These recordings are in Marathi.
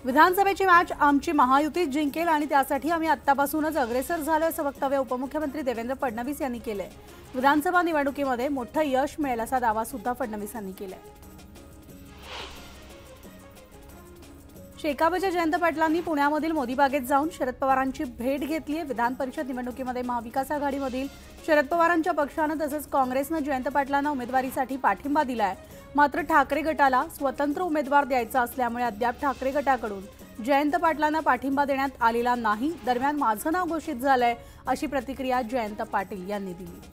विधानसभेची मॅच आमची महायुतीच जिंकेल आणि त्यासाठी आम्ही आत्तापासूनच अग्रेसर झालो असं वक्तव्य उपमुख्यमंत्री देवेंद्र फडणवीस यांनी केले। विधानसभा निवडणुकीमध्ये मोठं यश मिळेल असा दावा सुद्धा फडणवीस यांनी केलाय। शेकापच्या जयंत पाटलांनी पुण्यामधील मोदीबागेत जाऊन शरद पवारांची भेट घेतली आहे। विधान परिषद निवडणुकीमध्ये महाविकास आघाडीमधील शरद पवारांच्या पक्षाने तसेच काँग्रेसने जयंत पाटलांना उमेदवारीसाठी पाठिंबा दिलाय। मात्र ठाकरे गटाला स्वतंत्र उमेदवार द्यायचा असल्यामुळे अद्याप ठाकरे गटाकडून जयंत पाटलांना पाठिंबा देण्यात आलेला नाही। दरम्यान माझं नाव घोषित झालंय अशी प्रतिक्रिया जयंत पाटील यांनी दिली।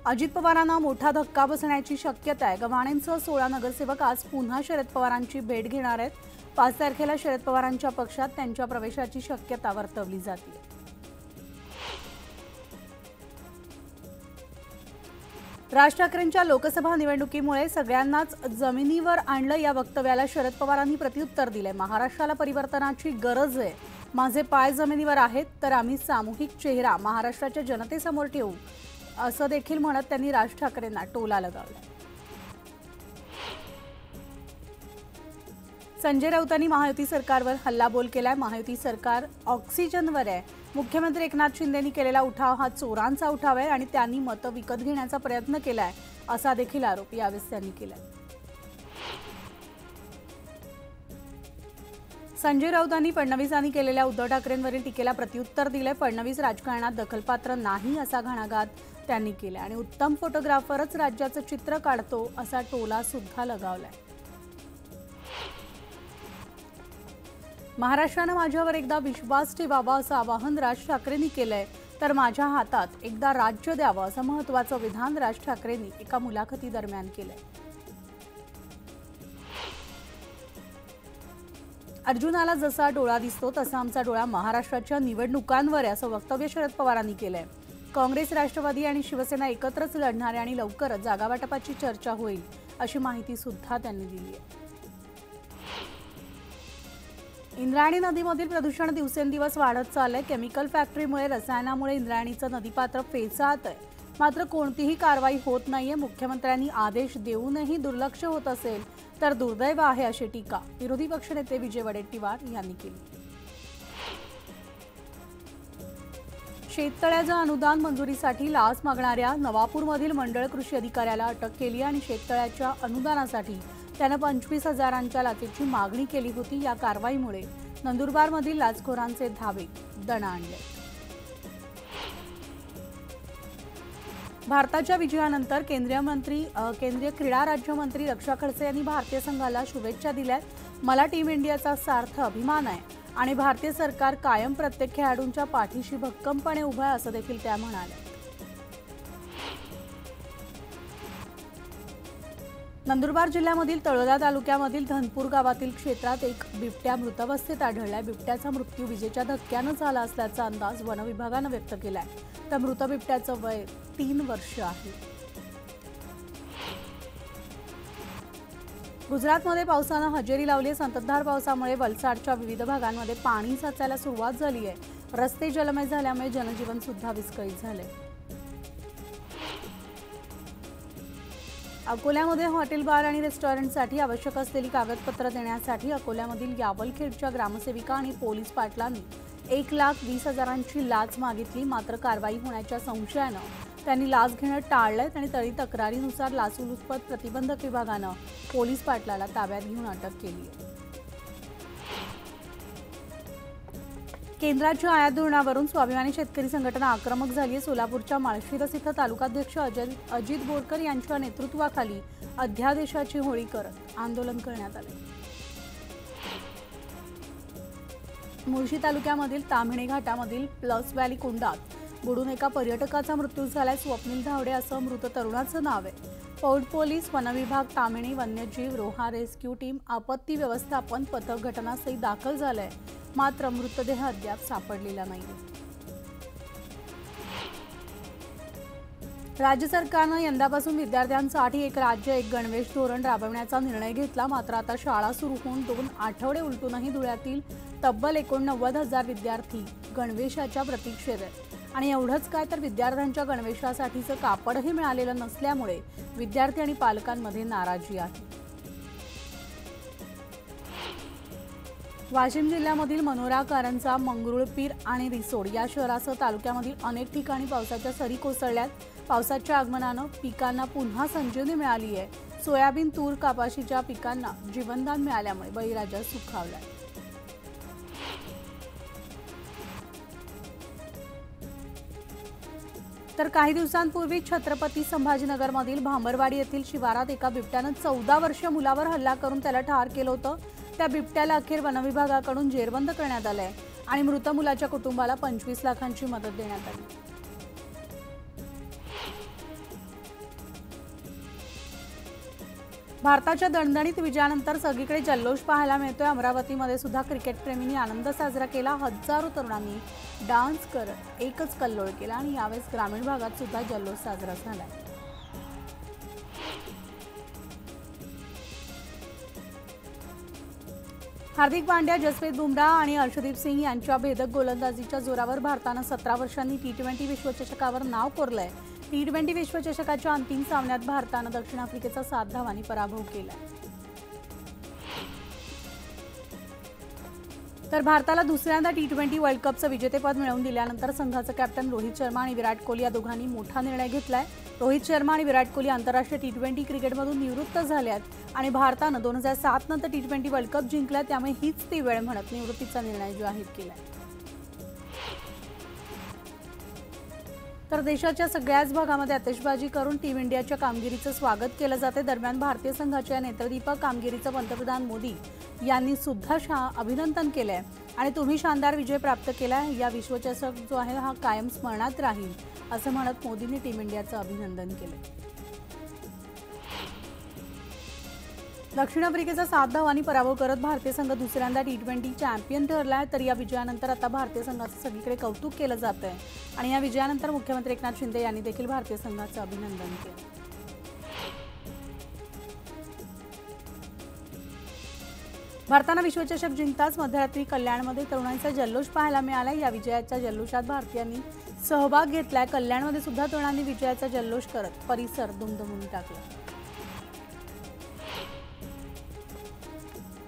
अजित पवारांना मोठा धक्का बसण्याची शक्यता आहे। गव्हाणेंसह 16 नगरसेवक आज पुन्हा शरद पवारांची भेट घेणार आहेत। 5 तारखेला शरद पवारांच्या पक्षात त्यांच्या प्रवेशाची शक्यता वर्तवली जाते। राज ठाकरेंच्या लोकसभा निवडणुकीमुळे सगळ्यांनाच जमिनीवर आणलं या वक्तव्याला शरद पवारांनी प्रत्युत्तर दिले। महाराष्ट्राला परिवर्तनाची गरज आहे। माझे पाय जमिनीवर आहेत तर आम्ही सामूहिक चेहरा महाराष्ट्राच्या जनतेसमोर ठेवू असं देखील म्हणत त्यांनी राज ठाकरेंना टोला लगावला। संजय राऊतांनी महायुती सरकारवर हल्लाबोल केलाय। महायुती सरकार ऑक्सिजनवर आहे। मुख्यमंत्री एकनाथ शिंदेंनी केलेला उठाव हा चोरांचा उठाव आहे आणि त्यांनी मतं विकत घेण्याचा प्रयत्न केलाय असा देखील आरोप यावेळी त्यांनी केलाय। संजय राऊतांनी फडणवीसांनी केलेल्या उद्धव ठाकरेंवरील टीकेला प्रत्युत्तर दिले। फडणवीस राजकारणात दखलपात्र नाही असा घणाघात त्यांनी केला आणि उत्तम फोटोग्राफरच राज्याचं चित्र काढतो असा टोला सुद्धा लगावलाय। महाराष्ट्राने माझ्यावर एकदा विश्वास ठेवावा असं आवाहन राज ठाकरेंनी केलंय तर माझ्या हातात एकदा राज्य द्यावं असं महत्त्वाचं विधान राज ठाकरेंनी एका मुलाखतीदरम्यान केलंय। अर्जुनाला जसा डोळा दिसतो तसा आमचा डोळा महाराष्ट्राच्या निवडणुकांवर आहे असं वक्तव्य शरद पवारांनी केलंय। काँग्रेस, राष्ट्रवादी आणि शिवसेना एकत्रच लढणार आणि लवकरच जागावाटपाची चर्चा होईल अशी माहिती सुद्धा त्यांनी दिली आहे। इंद्रायणी नदीमधील प्रदूषण दिवसेंदिवस वाढत चाललंय। केमिकल फॅक्टरीमुळे रसायनामुळे इंद्रायणीचं नदीपात्र फेसाळत आहे। मात्र कोणतीही कारवाई होत नाहीये। मुख्यमंत्र्यांनी आदेश देऊनही दुर्लक्ष होत असेल तर दुर्दैव आहे अशी टीका विरोधी पक्षनेते विजय वडेट्टीवार यांनी केली। शेततळ्याच्या अनुदान मंजुरीसाठी लाच मागणाऱ्या नवापूरमधील मंडळ कृषी अधिकाऱ्याला अटक केली आणि शेततळ्याच्या अनुदानासाठी त्यानं 25,000च्या लाचेची मागणी केली होती। या कारवाईमुळे नंदुरबारमधील लाचखोरांचे धावे दणाणले। भारताच्या विजयानंतर केंद्रीय क्रीडा राज्यमंत्री रक्षा खडसे यांनी भारतीय संघाला शुभेच्छा दिल्यात। मला टीम इंडियाचा सार्थ अभिमान आहे आणि भारतीय सरकार कायम प्रत्येक खेळाडूंच्या पाठीशी भक्कमपणे उभं आहे असं देखील त्या म्हणाल्या। नंदुरबार जिल्ह्यामधील तळोदा तालुक्यामधील धनपूर गावातील क्षेत्रात एक बिबट्या मृतावस्थेत आढळलाय। बिबट्याचा मृत्यू विजेच्या धक्क्यानं झाला असल्याचा अंदाज वन विभागानं व्यक्त केलाय। तर मृत बिबट्याचं वय 3 वर्ष आहे। गुजरातमध्ये पावसानं हजेरी लावली। संततधार पावसामुळे वलसाडच्या विविध भागांमध्ये पाणी साचायला सुरुवात झाली आहे। रस्ते जलमय झाल्यामुळे जनजीवन सुद्धा विस्कळीत झाले। अकोल्यामध्ये हॉटेल, बार आणि रेस्टॉरंटसाठी आवश्यक असलेली कागदपत्र देण्यासाठी अकोल्यामधील यावलखेडच्या ग्रामसेविका आणि पोलीस पाटलांनी 1,20,000ची लाच मागितली। मात्र कारवाई होण्याच्या संशयानं त्यांनी लाच घेणं टाळलंय आणि तरी तक्रारीनुसार लाचलुचपत प्रतिबंधक विभागानं पोलीस पाटलाला ताब्यात घेऊन अटक केली आहे। केंद्राच्या आयात धोरणावरून स्वाभिमानी शेतकरी संघटना आक्रमक झाली आहे। सोलापूरच्या माळशिरस इथं तालुकाध्यक्ष अजित बोरकर यांच्या नेतृत्वाखाली अध्यादेशाची होळी करत आंदोलन करण्यात आले। मुळशी तालुक्यामधील ताम्हिणी घाटामधील प्लस व्हॅली कुंडात बुडून एका पर्यटकाचा मृत्यू झालाय। स्वप्नील धावडे असं मृत तरुणाचं नाव आहे। पौड पोलीस, वनविभाग, ताम्हिणी वन्यजीव, रोहा रेस्क्यू टीम, आपत्ती व्यवस्थापन पथक घटनास्थळी दाखल झालंय। मात्र मृतदेह अद्याप सापडलेला नाही। राज्य सरकारनं यंदापासून विद्यार्थ्यांसाठी एक राज्य एक गणवेश धोरण राबवण्याचा निर्णय घेतला। मात्र आता शाळा सुरू होऊन 2 आठवडे उलटूनही धुळ्यातील तब्बल 89,000 विद्यार्थी गणवेशाच्या प्रतीक्षेत आहेत। आणि एवढंच काय तर विद्यार्थ्यांच्या गणवेशासाठीचं कापडही मिळालेलं नसल्यामुळे विद्यार्थी आणि पालकांमध्ये नाराजी आहे। वाशिम जिल्ह्यामधील मनोरा, कारंजा, मंगरुळपीर आणि रिसोड या शहरासह तालुक्यामधील अनेक ठिकाणी पावसाच्या सरी कोसळल्यात। पावसाच्या आगमनानं पिकांना पुन्हा संजीवनी मिळाली आहे। सोयाबीन, तूर, कपाशीच्या पिकांना जीवनदान मिळाल्यामुळे बळीराजा सुखावला। तर काही दिवसांपूर्वी छत्रपती संभाजीनगरमधील भांबरवाडी येथील शिवारात एका बिबट्यानं 14 वर्षीय मुलावर हल्ला करून त्याला ठार केलं होतं। त्या बिबट्याला अखेर वनविभागाकडून जेरबंद करण्यात आलंय आणि मृत मुलाच्या कुटुंबाला 25 लाखांची मदत देण्यात आली। भारताच्या दणदणीत विजयानंतर सगळीकडे जल्लोष पाहायला मिळतोय। अमरावतीमध्ये सुद्धा क्रिकेटप्रेमींनी आनंद साजरा केला। हजारो तरुणांनी डान्स करत एकच कल्लोळ केला आणि यावेळेस ग्रामीण भागात सुद्धा जल्लोष साजरा झाला। हार्दिक पांड्या, जसप्रीत बुमराह आणि अर्शदीप सिंग यांच्या भेदक गोलंदाजीच्या जोरावर भारतानं 17 वर्षांनी टी20 विश्वचषकावर नाव कोरलंय। टी20 विश्वचषकाच्या अंतिम सामन्यात भारतानं दक्षिण आफ्रिकेचा 7 धावांनी पराभव केला। तर भारताला दुसऱ्यांदा टी20 वर्ल्ड कपचं विजेतेपद मिळवून दिल्यानंतर संघाचे कॅप्टन रोहित शर्मा आणि विराट कोहली या दोघांनी मोठा निर्णय घेतलाय। रोहित शर्मा आणि विराट कोहली आंतरराष्ट्रीय टी20 क्रिकेटमधून निवृत्त झाल्यात आणि भारतानं 2007 नंतर टी20 वर्ल्ड कप जिंकला, त्यामुळे हीच ती वेळ म्हणत निवृत्तीचा निर्णय जाहीर केला। तर देशाच्या सगळ्याच भागामध्ये आतिषबाजी करून टीम इंडियाच्या कामगिरीचं स्वागत केलं जाते। दरम्यान भारतीय संघाच्या नेत्रदीपक कामगिरीचं पंतप्रधान मोदी यांनी सुद्धा अभिनंदन केलंय आणि तुम्ही शानदार विजय प्राप्त केलाय, या विश्वचषक जो आहे हा कायम स्मरणात राहील असं म्हणत मोदींनी टीम इंडियाचं अभिनंदन केलं। दक्षिण आफ्रिकेचा 7 धावांनी पराभव करत भारतीय संघ दुसऱ्यांदा टी20 चॅम्पियन ठरलाय। तर या विजयानंतर आता भारतीय संघाचं सगळीकडे कौतुक केलं जात आहे आणि या विजयानंतर मुख्यमंत्री एकनाथ शिंदे यांनी देखील भारतीय संघाचं अभिनंदन केलं। भारतानं विश्वचषक जिंकताच मध्यरात्री कल्याणमध्ये तरुणांचा जल्लोष पाहायला मिळाला। या विजयाच्या जल्लोषात भारतीयांनी सहभाग घेतलाय। कल्याणमध्ये सुद्धा तरुणांनी विजयाचा जल्लोष करत परिसर दुमदुमून टाकला।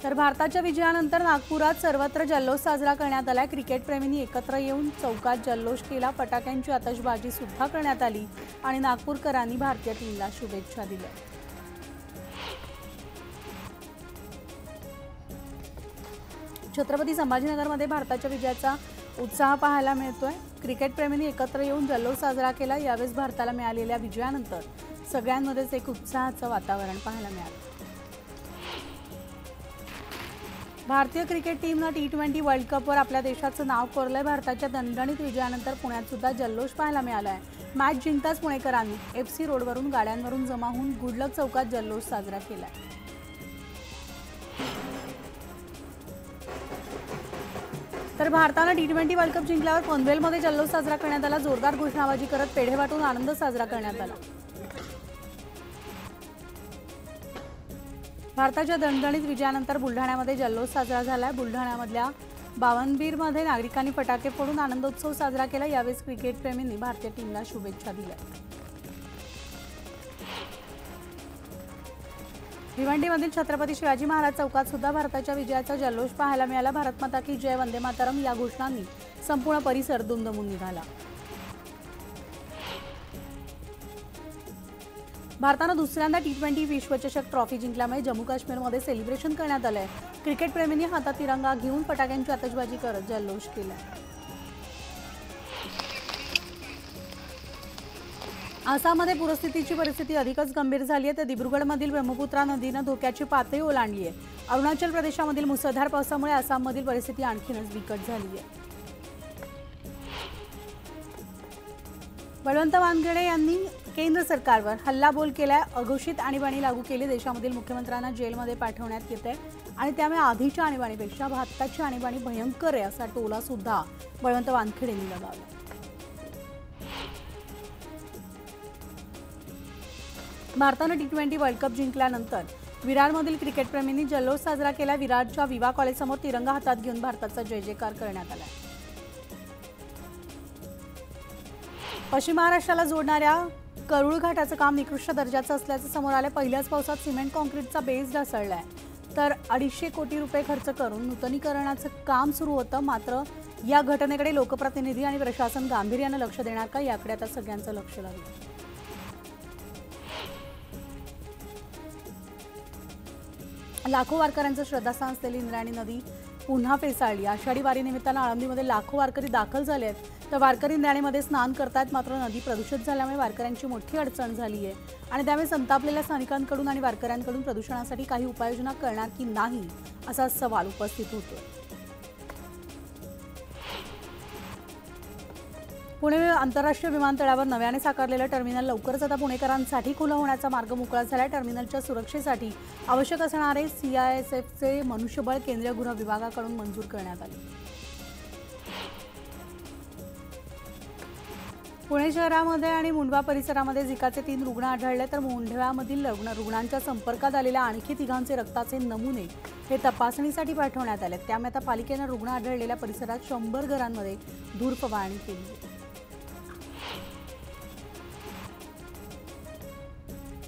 तर भारताच्या विजयानंतर नागपुरात सर्वत्र जल्लोष साजरा करण्यात आला। क्रिकेटप्रेमींनी एकत्र येऊन चौकात जल्लोष केला, फटाक्यांची आतषबाजी सुद्धा करण्यात आली आणि नागपूरकरांनी भारतीय टीमला शुभेच्छा दिल्या। छत्रपती संभाजीनगरमध्ये भारताच्या विजयाचा उत्साह पाहायला मिळतोय। क्रिकेटप्रेमींनी एकत्र येऊन जल्लोष साजरा केला। यावेळेस भारताला मिळालेल्या विजयानंतर सगळ्यांमध्येच एक उत्साहाचं वातावरण पाहायला मिळालं। भारतीय क्रिकेट टीमनं टी20 वर्ल्ड कपवर आपल्या देशाचं नाव कोरलंय। भारताच्या दणदणीत विजयानंतर पुण्यात सुद्धा जल्लोष पाहायला मिळालाय। मॅच जिंकताच पुणेकरांनी FC रोडवरून गाड्यांवरून जमा होऊन गुडलक चौकात जल्लोष साजरा केलाय। तर भारतानं टी20 वर्ल्ड कप जिंकल्यावर पनवेलमध्ये जल्लोष साजरा करण्यात आला। जोरदार घोषणाबाजी करत पेढे वाटून आनंद साजरा करण्यात आला। भारताच्या दणदणीत विजयानंतर बुलढाण्यामध्ये जल्लोष साजरा झालाय। बुलढाण्यामधल्या बावनबीरमध्ये नागरिकांनी फटाके फोडून आनंदोत्सव साजरा केला। यावेळी क्रिकेटप्रेमींनी भारतीय टीमला शुभेच्छा दिल्या। भिवंडीमधील छत्रपती शिवाजी महाराज चौकात सुद्धा भारताच्या विजयाचा जल्लोष पाहायला मिळाला। भारत माता की जय, वंदे मातरम या घोषणांनी संपूर्ण परिसर दुमदुमून निघाला। भारतानं दुसऱ्यांदा टी20 विश्वचषक ट्रॉफी जिंकल्यामुळे जम्मू काश्मीरमध्ये सेलिब्रेशन करण्यात आलंय। क्रिकेटप्रेमींनी हातात तिरंगा घेऊन फटाक्यांची आतषबाजी करत जल्लोष केला। आसाममध्ये पूरस्थितीची परिस्थिती अधिकच गंभीर झाली आहे। तर दिब्रुगडमधील ब्रह्मपुत्रा नदीनं धोक्याची पातळी ओलांडली आहे। अरुणाचल प्रदेशामधील मुसळधार पावसामुळे आसाममधील परिस्थिती आणखीनच बिकट झाली आहे। बळवंत वानखेडे यांनी केंद्र सरकारवर हल्लाबोल केलाय। अघोषित आणीबाणी लागू केली। देशामधील मुख्यमंत्र्यांना जेलमध्ये पाठवण्यात येते आणि त्यामुळे आधीच्या आणीबाणीपेक्षा भारताची आणीबाणी भयंकर आहे असा टोला सुद्धा बळवंत वानखेडेंनी लगावला। भारतानं टी20 वर्ल्ड कप जिंकल्यानंतर विरारमधील क्रिकेटप्रेमींनी जल्लोष साजरा केला। विरारच्या विवा कॉलेजसमोर तिरंगा हातात घेऊन भारताचा जय जयकार करण्यात आला। पश्चिम महाराष्ट्राला जोडणाऱ्या करूळ घाटाचं काम निकृष्ट दर्जाचं असल्याचं समोर आलं। पहिल्याच पावसात सिमेंट काँक्रीटचा बेस ढासळलाय, तर 250 कोटी रुपये खर्च करून नूतनीकरणाचं काम सुरू होतं। मात्र या घटनेकडे लोकप्रतिनिधी आणि प्रशासन गांभीर्यानं लक्ष देणार का, याकडे आता सगळ्यांचं लक्ष लागलं। लाखो वारकऱ्यांचं श्रद्धास्थान असलेली इंद्रायणी नदी पुन्हा फेसाळली। आषाढी वारी निमित्तानं आळंदीमध्ये लाखो वारकरी दाखल झाले आहेत, तर वारकरी इंद्रायणीमध्ये स्नान करतायत। मात्र नदी प्रदूषित झाल्यामुळे वारकऱ्यांची मोठी अडचण झाली आहे आणि त्यामुळे संतापलेल्या स्थानिकांकडून आणि वारकऱ्यांकडून प्रदूषणासाठी काही उपाययोजना करणार की नाही, असा सवाल उपस्थित होतोय। पुणे आंतरराष्ट्रीय विमानतळावर नव्याने साकारलेलं टर्मिनल लवकरच आता पुणेकरांसाठी खुलं होण्याचा मार्ग मोकळा झाला। टर्मिनलच्या सुरक्षेसाठी आवश्यक असणारे CISFचे मनुष्यबळ केंद्रीय गृह विभागाकडून मंजूर करण्यात आले। पुणे शहरामध्ये आणि मुंढवा परिसरामध्ये झिकाचे 3 रुग्ण आढळले, तर मुंढव्यामधील रुग्णांच्या संपर्कात आलेल्या आणखी 3 रक्ताचे नमुने हे तपासणीसाठी पाठवण्यात आले। त्यामुळे आता पालिकेने रुग्ण आढळलेल्या परिसरात 100 घरांमध्ये धूर फवारणी केली।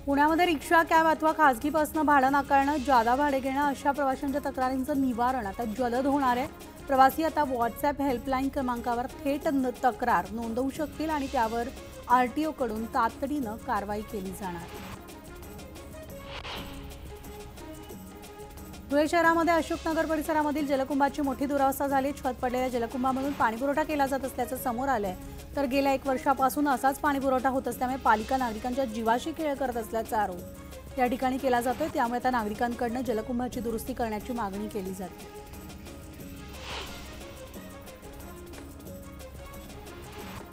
पुण्यामध्ये रिक्षा, कॅब अथवा खासगी बसनं भाडं नाकारणं, जादा भाडे घेणं अशा प्रवाशांच्या तक्रारींचं निवारण आता जलद होणार आहे। प्रवासी आता व्हॉट्सअप हेल्पलाईन क्रमांकावर थेट तक्रार नोंदवू शकतील आणि त्यावर RTO कडून तातडीनं कारवाई केली जाणार। धुळे शहरामध्ये अशोकनगर परिसरामधील जलकुंभाची मोठी दुरावस्था झाली। छत पडलेल्या जलकुंभामधून पाणीपुरवठा केला जात असल्याचं समोर आलंय, तर गेल्या 1 वर्षापासून असाच पाणीपुरवठा होत असल्यामुळे पालिका नागरिकांच्या जीवाशी खेळ करत असल्याचा आरोप या ठिकाणी केला जातोय। त्यामुळे आता नागरिकांकडून जलकुंभाची दुरुस्ती करण्याची मागणी केली जाते।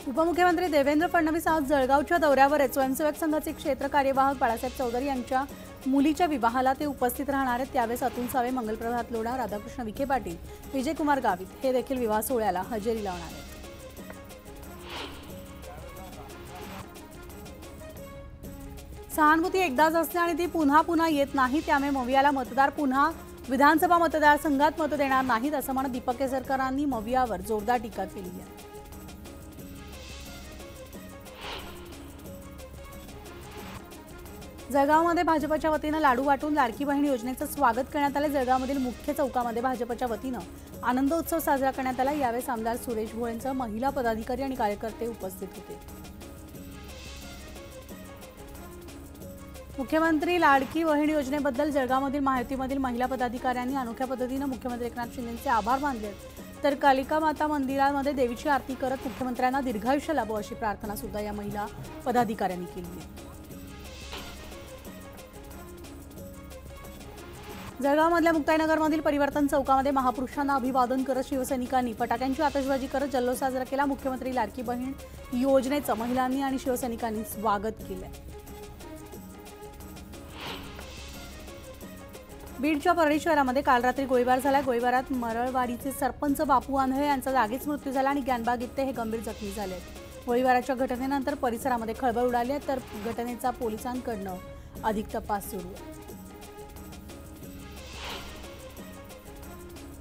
उपमुख्यमंत्री देवेंद्र फडणवीस आज जळगावच्या दौऱ्यावर आहेत। स्वयंसेवक संघाचे क्षेत्र कार्यवाहक बाळासाहेब चौधरी यांच्या मुलीच्या विवाहाला ते उपस्थित राहणार आहेत। त्यावेळेस अतुल सावे, मंगलप्रभात लोढा, राधाकृष्ण विखे पाटील, विजयकुमार गावित हे देखील विवाह सोहळ्याला हजेरी लावणार आहेत। सहानुभूती एकदाच असते आणि ती पुन्हा पुन्हा येत नाही, त्यामुळे मवियाला मतदार पुन्हा विधानसभा मतदारसंघात मत देणार नाहीत, असं म्हणत दीपक केसरकरांनी मवियावर जोरदार टीका केली आहे। जळगावमध्ये भाजपच्या वतीनं लाडू वाटून लाडकी बहीण योजनेचं स्वागत करण्यात आलं। जळगावमधील मुख्य चौकामध्ये भाजपच्या वतीनं आनंदोत्सव साजरा करण्यात आला। यावेळी आमदार सुरेश भोळेंसह महिला पदाधिकारी आणि कार्यकर्ते उपस्थित होते। मुख्यमंत्री लाडकी बहीण योजनेबद्दल जळगावमधील महायुतीमधील महिला पदाधिकाऱ्यांनी अनोख्या पद्धतीनं मुख्यमंत्री एकनाथ शिंदेंचे आभार मानले, तर कालिका माता मंदिरामध्ये देवीची आरती करत मुख्यमंत्र्यांना दीर्घायुष्य लाभो अशी प्रार्थना सुद्धा या महिला पदाधिकाऱ्यांनी केली आहे। जळगावमधल्या मुक्ताईनगरमधील परिवर्तन चौकामध्ये महापुरुषांना अभिवादन करत शिवसैनिकांनी फटाक्यांची आतषबाजी करत जल्लोष साजरा केला। मुख्यमंत्री लाडकी बहीण योजनेचं महिलांनी आणि शिवसैनिकांनी स्वागत केलं। बीडच्या परळी शहरामध्ये काल रात्री गोळीबार झाला। गोळीबारात मरळवाडीचे सरपंच बापू आंधळे यांचा जागीच मृत्यू झाला आणि ज्ञानबा गित्ते हे गंभीर जखमी झाले। गोळीबाराच्या घटनेनंतर परिसरामध्ये खळबळ उडाली आहे, तर घटनेचा पोलिसांकडून अधिक तपास सुरू आहे।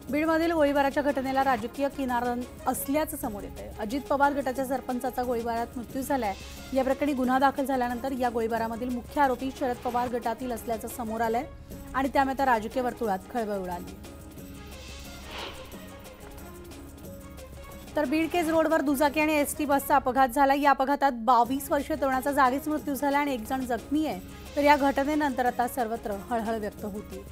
बीडमधील गोळीबाराच्या घटनेला राजकीय किनार असल्याचं समोर येत आहे। अजित पवार गटाच्या सरपंचाचा गोळीबारात मृत्यू झालाय। या प्रकरणी गुन्हा दाखल झाल्यानंतर या गोळीबारामधील मुख्य आरोपी शरद पवार गटातील असल्याचं समोर आलंय आणि त्यामुळे आता राजकीय वर्तुळात खळबळ उडाली। तर बीड केज रोडवर दुचाकी आणि ST बसचा अपघात झाला। या अपघातात 22 वर्षीय तरुणाचा जागीच मृत्यू झाला आणि 1 जण जखमी आहे, तर या घटनेनंतर आता सर्वत्र हळहळ व्यक्त होती।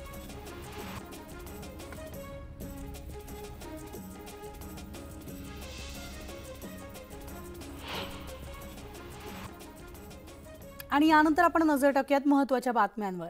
आणि यानंतर आपण नजर टाकूयात महत्त्वाच्या बातम्यांवर।